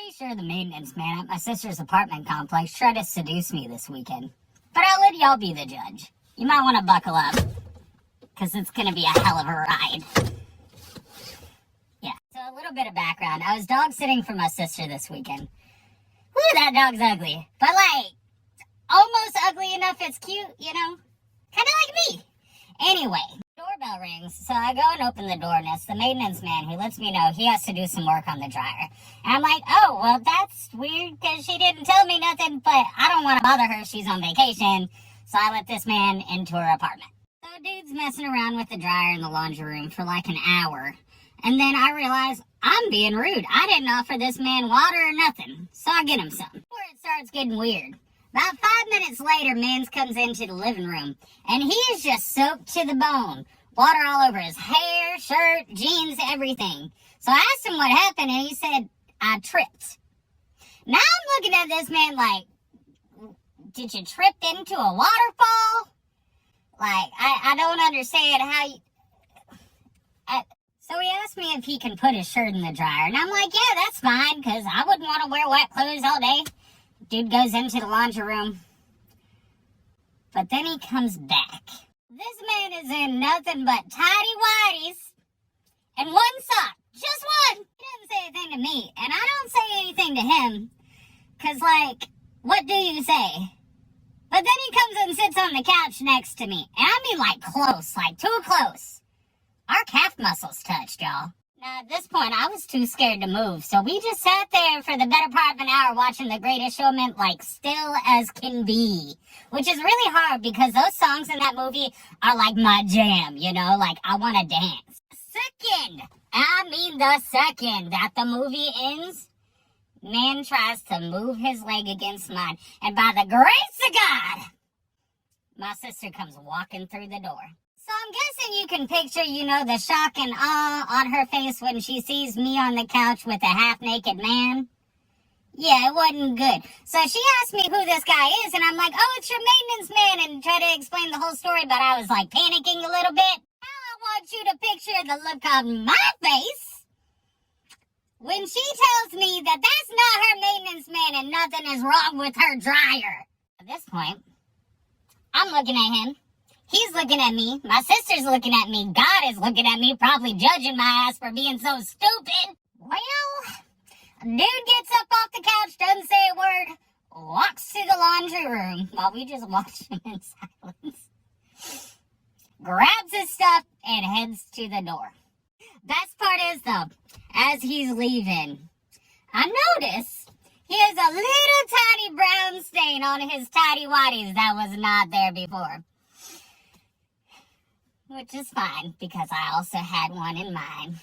Pretty sure the maintenance man at my sister's apartment complex tried to seduce me this weekend. But I'll let y'all be the judge. You might want to buckle up, because it's going to be a hell of a ride. Yeah, so a little bit of background. I was dog sitting for my sister this weekend. Woo, that dog's ugly. But almost ugly enough it's cute, you know? Kind of like me. Anyway, doorbell rings, so I go and open the door, and it's the maintenance man who lets me know he has to do some work on the dryer. And I'm like, oh, well, that's weird, because she didn't tell me nothing, but I don't want to bother her. She's on vacation, so I let this man into her apartment. So dude's messing around with the dryer in the laundry room for like an hour, and then I realize I'm being rude. I didn't offer this man water or nothing, so I get him some. Before it starts getting weird. About 5 minutes later, Mans comes into the living room, and he is just soaked to the bone. Water all over his hair, shirt, jeans, everything. So I asked him what happened, and he said, I tripped. Now I'm looking at this man like, did you trip into a waterfall? I don't understand how you... So he asked me if he can put his shirt in the dryer, and I'm like, yeah, that's fine, because I wouldn't want to wear wet clothes all day. Dude goes into the laundry room, but then he comes back. This man is in nothing but tidy whities and one sock, just one. He doesn't say anything to me, and I don't say anything to him, because, what do you say? But then he comes and sits on the couch next to me, and I mean, close, too close. Our calf muscles touched, y'all. Now, at this point, I was too scared to move, so we just sat there for the better part of an hour watching The Greatest Showman, still as can be. Which is really hard, because those songs in that movie are my jam, you know? I want to dance. The second that the movie ends, man tries to move his leg against mine, and by the grace of God, my sister comes walking through the door. So I'm guessing you can picture, the shock and awe on her face when she sees me on the couch with a half-naked man. Yeah, it wasn't good. So she asked me who this guy is, and I'm like, oh, it's your maintenance man, and try to explain the whole story, but I was, panicking a little bit. Now I want you to picture the look on my face when she tells me that that's not her maintenance man and nothing is wrong with her dryer. At this point, I'm looking at him. He's looking at me. My sister's looking at me. God is looking at me, probably judging my ass for being so stupid. Well, dude gets up off the couch, doesn't say a word, walks to the laundry room while we just watch him in silence, grabs his stuff, and heads to the door. Best part is, though, as he's leaving, I notice he has a little tiny brown stain on his tidy whities that was not there before. Which is fine, because I also had one in mine.